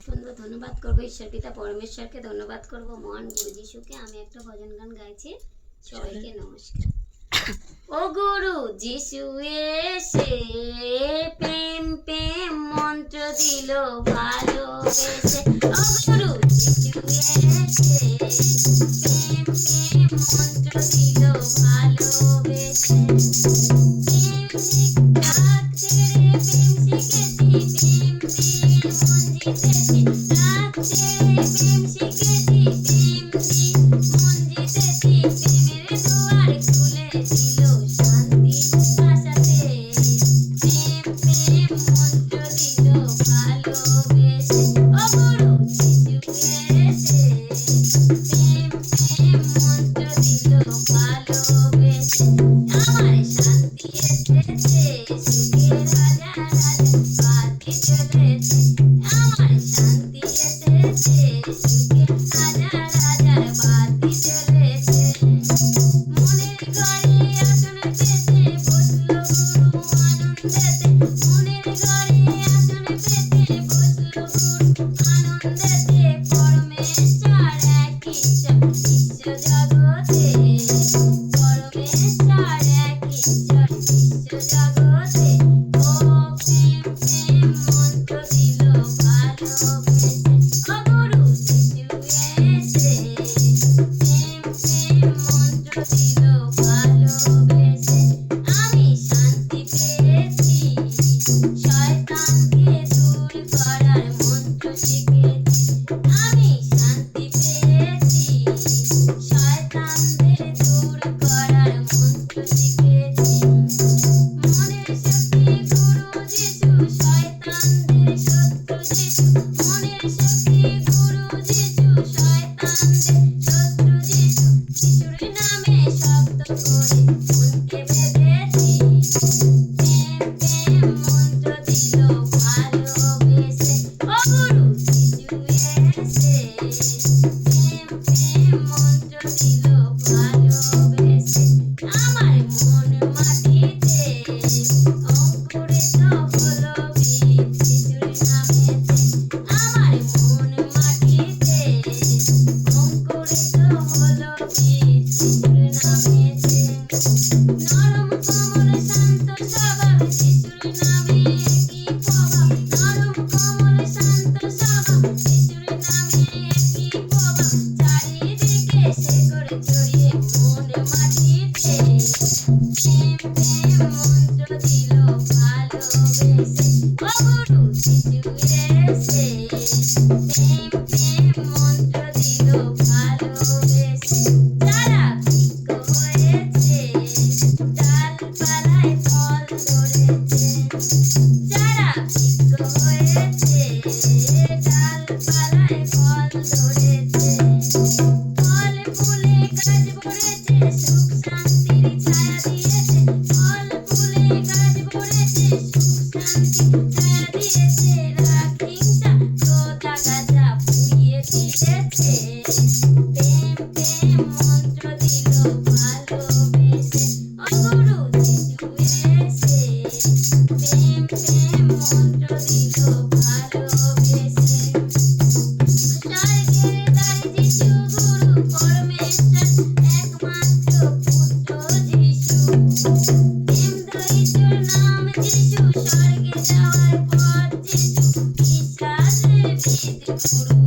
সুন্দর ধন্যবাদ করবো ঈশ্বর পিতা পরমেশ্বরকে, ধন্যবাদ করবো মহান গুরু যিশুকে। আমি একটা ভজন গান গাইছি। সবাইকে নমস্কার। ও গুরু যিশু এসে প্রেম প্রেম মন্ত্র দিল ভালোবেসে। ও গুরু যিশু এসে প্রেম প্রেম মন্ত্র দিল ভালোবেসে। রাগ ছেড়ে প্রেম শিখেছি, প্রেম দিয়ে মন জিতেছি। রাগ ছেড়ে প্রেম শিখেছি, প্রেম দিয়ে মন জিতেছি। প্রেমের দুয়ার খুলে দিল শান্তি আশাতে। প্রেম প্রেম মন্ত্র দিল ভালোবেসে। ও গুরু যিশু এসে প্রেম প্রেম মন্ত্র দিল ভালোবেসে। আমার শান্তি এসেছে, সুখের রাজা রাজা বাতি চলেছে। আমার শান্তি এসেছে, সুখের রাজা রাজার বাতি চলেছে। মনের ঘরে আসন পেতে বসলো গুরু আনন্দেতে। মনের ঘরে আসন পেতে বসলো গুরু আনন্দেতে। পরমেশ্বর এক ঈশ্বর বিশ্ব জগতে। পরমেশ্বর এক ঈশ্বর বিশ্ব জগতে। ও প্রেম প্রেম মন্ত্র দিল ভালোবেসে। ও গুরু যিশু এসে প্রেম প্রেম মন্ত্র দিল ভালোবেসে। আমি শান্তি পেয়েছি, শয়তানকে দূর করার মন্ত্র শিখেছি। আমি শান্তি পেয়েছি, শয়তানদের দূর করার মন্ত্র শিখেছি। মনের শক্তি গুরু যিশু, শয়তানদের শত্রু যিশু। মনের শক্তি গুরু যিশু, শয়তানদের শত্রু যিশু। যিশুর নামে শক্ত করে মনকে বেঁধেছি। প্রেম প্রেম মন্ত্র দিল ভালোবেসে। ও গুরু যিশু এসে প্রেম প্রেম মন্ত্র দিল ভালোবেসে। আমার মন মাটিতে অঙ্কুরিত হলো বীজ যিশুর নামেতে। আমার মন মাটিতে অঙ্কুরিত হলো বীজ যিশুর নামেতে। নরম কোমল শান্ত স্বভাব যিশুর নামে একই প্রভাব। নরম কোমল শান্ত স্বভাব যিশুর নামে একই প্রভাব। চারিদিকে শেকড় ছড়িয়ে মন মাটিতে। প্রেম প্রেম মন্ত্র দিল ভালোবেসে। ও গুরু যিশু এসে প্রেম প্রেম মন্ত্র দিল ভালোবেসে। যারা ভিক্ষ হয়েছে, ডালপালায় ফল ধরেছে। যারা ভিক্ষ হয়েছে, ডালপালায় ফল ধরেছে। ফল ফুলে গাছ ভরেছে, সুখ শান্তির ছায়া দিয়েছে। ফল ফুলে গাছ ভরেছে, সুখ শান্তির ছায়া দিয়েছে। রাগ হিংসা ক্রোধ আগাছা পুড়িয়ে দিয়েছে। প্রেম প্রেম মন্ত্র দিল ভালোবেসে। ও গুরু যিশু এসে প্রেম প্রেম মন্ত্র দিল ভালোবেসে। স্বর্গের দ্বার যিশু গুরু পরমেশ্বর একমাত্র পুত্র যিশু। প্রেম ধৈর্যের নাম যিশু, স্বর্গে যাওয়ার পথ যিশু। বিশ্বাসের ভিত গুরু